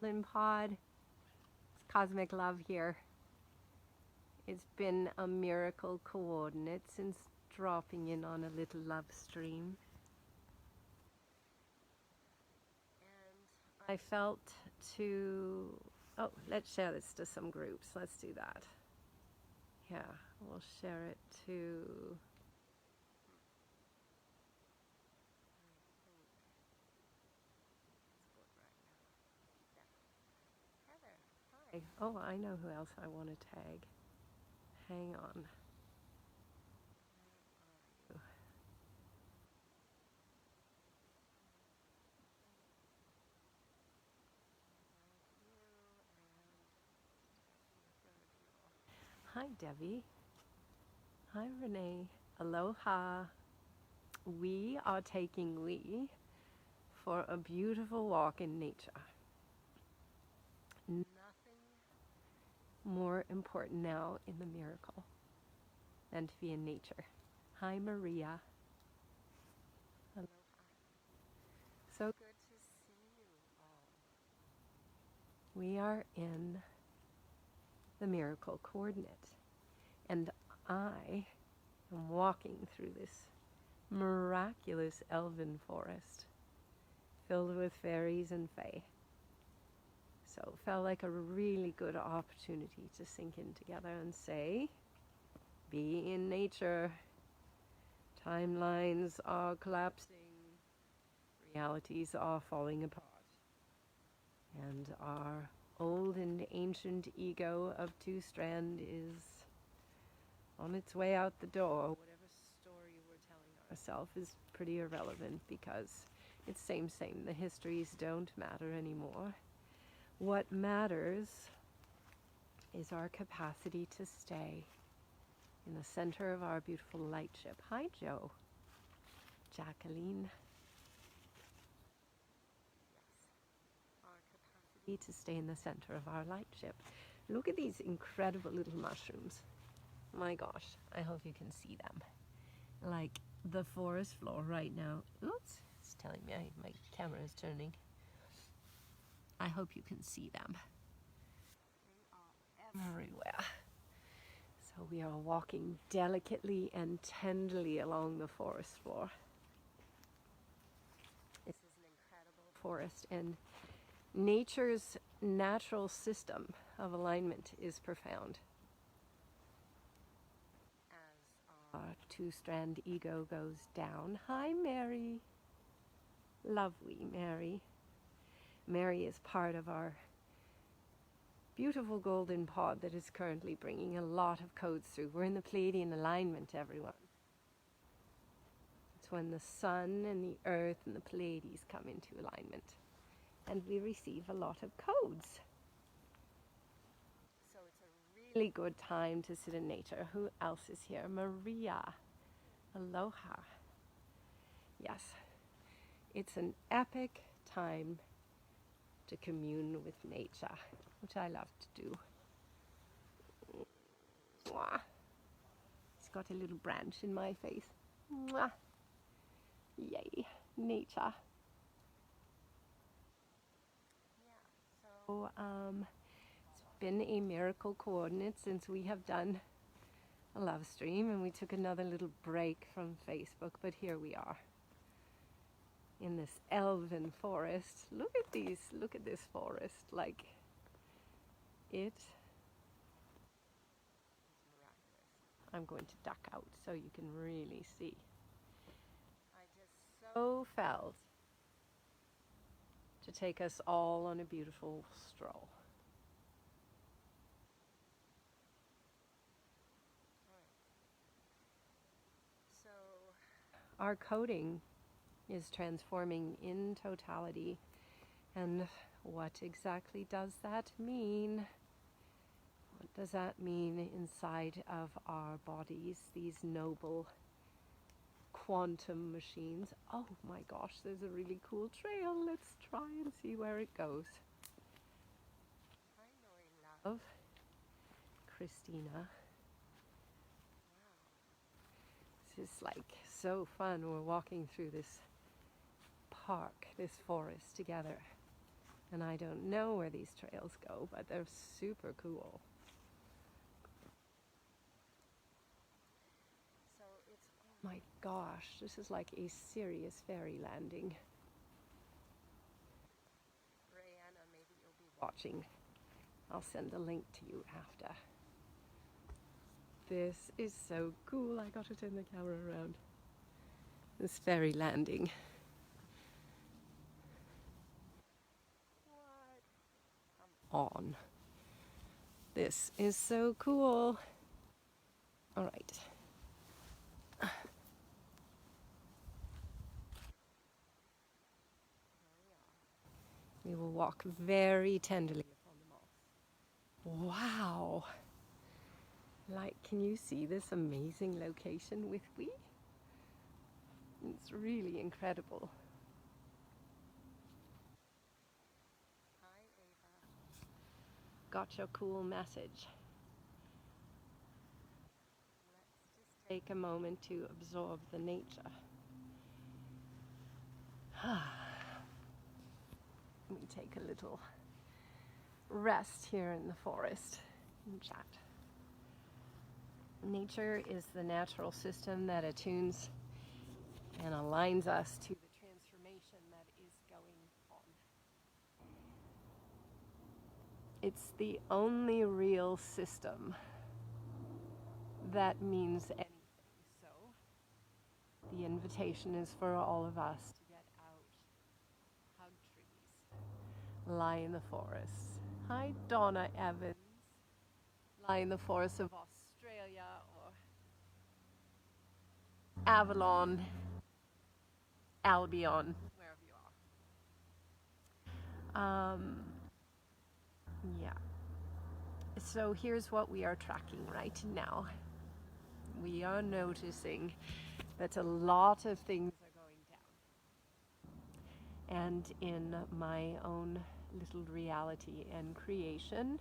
golden pod. It's cosmic love here. It's been a miracle coordinate since dropping in on a little love stream. And I felt to, oh, let's share this to some groups. Let's do that. Yeah, we'll share it to oh, I know who else I want to tag. Hang on. Hi, Debbie. Hi, Renee. Aloha. We are taking Lee for a beautiful walk in nature. Nothing more important now in the miracle than to be in nature. Hi, Maria. Aloha. So good to see you all. We are in the miracle coordinate, and I am walking through this miraculous Elven Forest filled with fairies and fae. So it felt like a really good opportunity to sink in together and say, be in nature. Timelines are collapsing. Realities are falling apart. And our old and ancient ego of two-strand is on its way out the door. Whatever story we're telling ourselves is pretty irrelevant because it's same. The histories don't matter anymore. What matters is our capacity to stay in the center of our beautiful light ship. Hi, Joe. Jacqueline. To stay in the center of our light ship. Look at these incredible little mushrooms. My gosh, I hope you can see them. Like the forest floor right now. Oops, it's telling me my camera is turning. I hope you can see them. They are everywhere. So we are walking delicately and tenderly along the forest floor. This is an incredible forest, and nature's natural system of alignment is profound. As our two-strand ego goes down. Hi, Mary. Lovely Mary. Mary is part of our beautiful golden pod that is currently bringing a lot of codes through. We're in the Pleiadian alignment, everyone. It's when the sun and the earth and the Pleiades come into alignment. And we receive a lot of codes. So it's a really good time to sit in nature. Who else is here? Maria. Aloha. Yes, it's an epic time to commune with nature, which I love to do. Mwah. It's got a little branch in my face. Mwah. Yay, nature. So, it's been a miracle coordinate since we have done a love stream, and we took another little break from Facebook, but here we are in this Elven Forest. Look at this forest. Like, it is miraculous. I'm going to duck out so you can really see. I just so felt to take us all on a beautiful stroll. So our coding is transforming in totality. And what exactly does that mean? What does that mean inside of our bodies, these noble quantum machines? Oh my gosh, there's a really cool trail. Let's try and see where it goes. Hi, Love. Christina. Wow. This is like so fun. We're walking through this park, this forest together. And I don't know where these trails go, but they're super cool. So it's, oh my gosh, this is like a serious fairy landing. Brianna, maybe you'll be watching. I'll send a link to you after. This is so cool. I got to turn the camera around. This fairy landing. What? Come on. This is so cool. All right. We will walk very tenderly upon the moss. Wow. Like, can you see this amazing location with me? It's really incredible. Hi, Ava. Got your cool message. Let's just take a moment to absorb the nature. Let me take a little rest here in the forest and chat. Nature is the natural system that attunes and aligns us to the transformation that is going on. It's the only real system that means anything. So, the invitation is for all of us to get out, hug trees, lie in the forest. Hi, Donna Evans. Lie in the forests of Australia or Avalon, Albion, wherever you are. Yeah. So here's what we are tracking right now. We are noticing that a lot of things are going down. And in my own little reality and creation,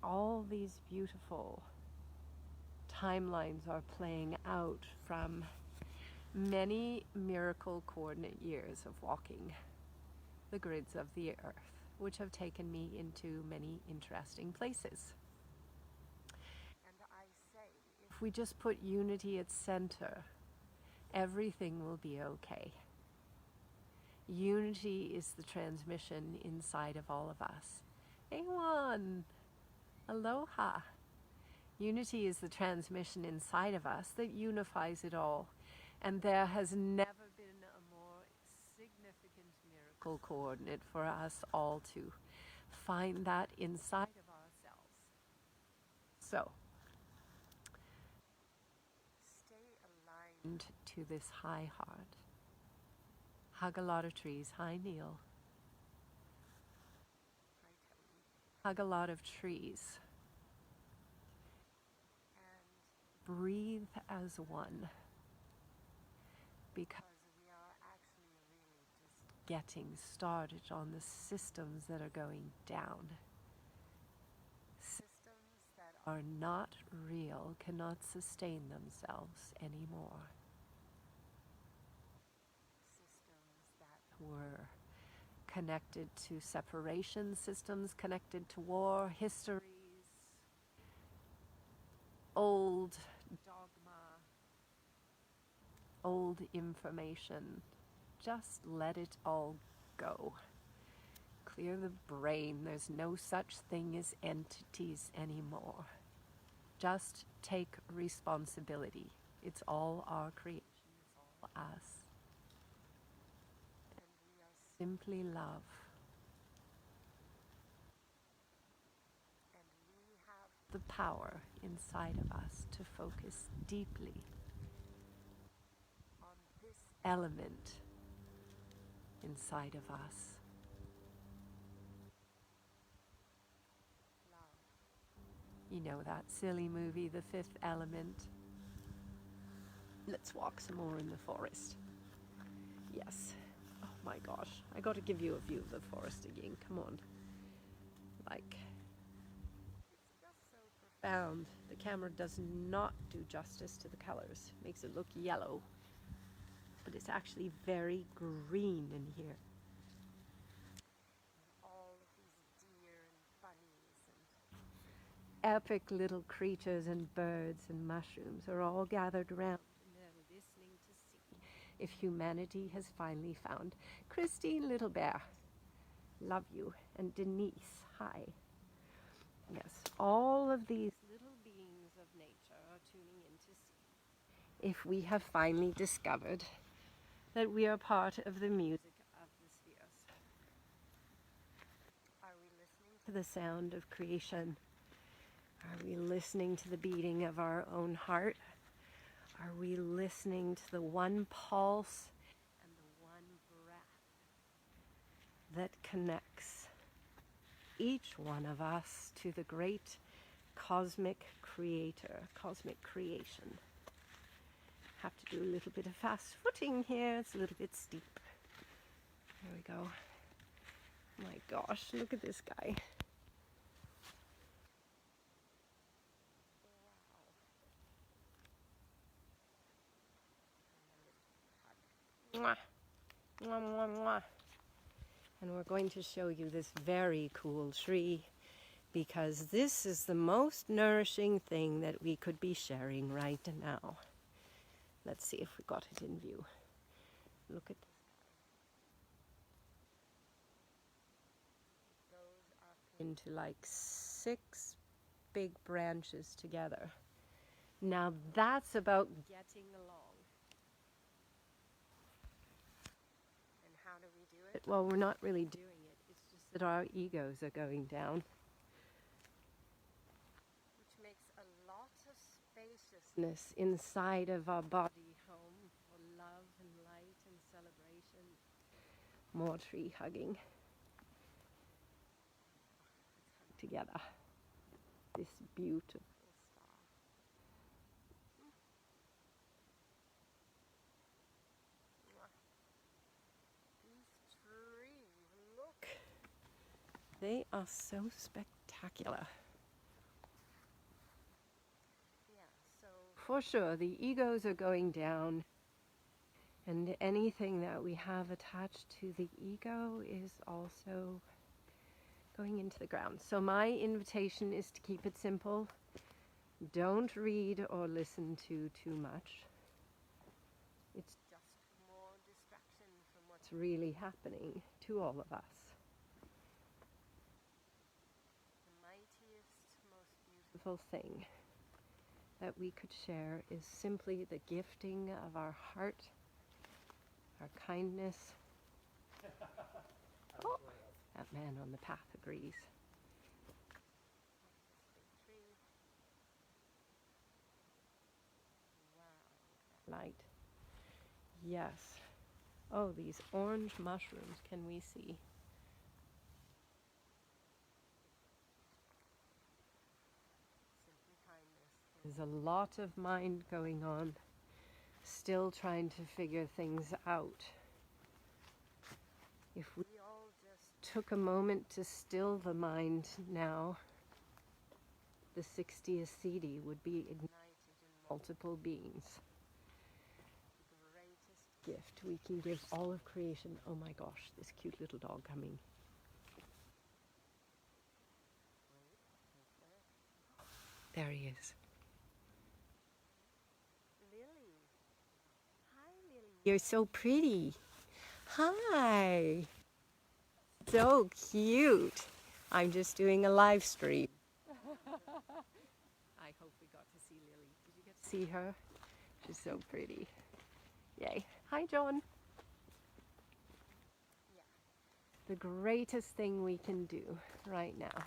all these beautiful timelines are playing out from many miracle coordinate years of walking the grids of the earth, which have taken me into many interesting places. And I say, if we just put unity at center, everything will be okay. Unity is the transmission inside of all of us. Awan! Aloha! Unity is the transmission inside of us that unifies it all. And there has never been a more significant miracle coordinate for us all to find that inside of ourselves. So, stay aligned to this high heart. Hug a lot of trees. Hi, Neil. Hi, Tony. Hug a lot of trees. And breathe as one. Because we are actually really just getting started on the systems that are going down. Systems that are not real cannot sustain themselves anymore. Systems that were connected to separation, systems connected to war, histories, old dogma, old information. Just let it all go. Clear the brain. There's no such thing as entities anymore. Just take responsibility. It's all our creation. It's all us. And we are simply love. And we have the power inside of us to focus deeply on this element inside of us. Love. You know that silly movie, The Fifth Element? Let's walk some more in the forest. Yes. Oh my gosh. I got to give you a view of the forest again. Come on. Like, it's just so profound. The camera does not do justice to the colors. It makes it look yellow. But it's actually very green in here. epic little creatures and birds and mushrooms are all gathered around and they're listening to see if humanity has finally found Christine Little Bear. Love you. And Denise, hi. Yes, all of these little beings of nature are tuning in to see if we have finally discovered that we are part of the music of the spheres. Are we listening to the sound of creation? Are we listening to the beating of our own heart? Are we listening to the one pulse and the one breath that connects each one of us to the great cosmic creator, cosmic creation? Have to do a little bit of fast footing here. It's a little bit steep. There we go. My gosh, look at this guy. Mwah. Mwah, mwah, mwah. And we're going to show you this very cool tree because this is the most nourishing thing that we could be sharing right now. Let's see if we got it in view. Look at this. It goes up into like 6 big branches together. Now that's about getting along. And how do we do it? Well, we're not really doing it. It's just that our egos are going down. Which makes a lot of spaciousness inside of our body home for love and light and celebration. More tree hugging. Let's hug together. This beautiful star. These trees, look. They are so spectacular. Yeah, so for sure the egos are going down, and anything that we have attached to the ego is also going into the ground. So my invitation is to keep it simple. Don't read or listen to too much. It's just more distraction from what's really happening to all of us. The mightiest, most beautiful thing that we could share is simply the gifting of our heart, our kindness. Oh, that man on the path agrees. Wow, light. Yes. Oh, these orange mushrooms, can we see? There's a lot of mind going on, still trying to figure things out. If we all just took a moment to still the mind now, the 60th CD would be ignited in multiple beings. The greatest gift we can give all of creation. Oh my gosh, this cute little dog coming. There he is. Lily. Hi, Lily. You're so pretty. Hi. So cute. I'm just doing a live stream. I hope we got to see Lily. Did you get to see her? She's so pretty. Yay. Hi, John. Yeah. The greatest thing we can do right now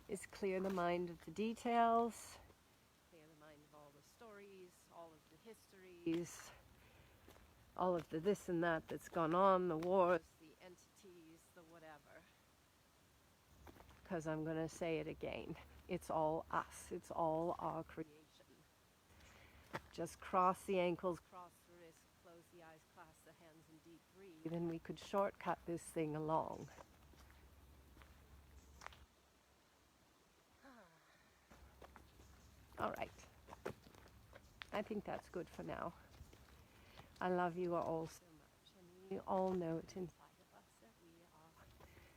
is clear the mind of the details, clear the mind of all the stories, all of the histories, all of the this and that that's gone on, the wars, the entities, the whatever. Because I'm going to say it again. It's all us. It's all our creation. Just cross the ankles, cross the wrists, close the eyes, clasp the hands, and deep breathe, and we could shortcut this thing along. All right. I think that's good for now. I love you all so much, and we all know it inside.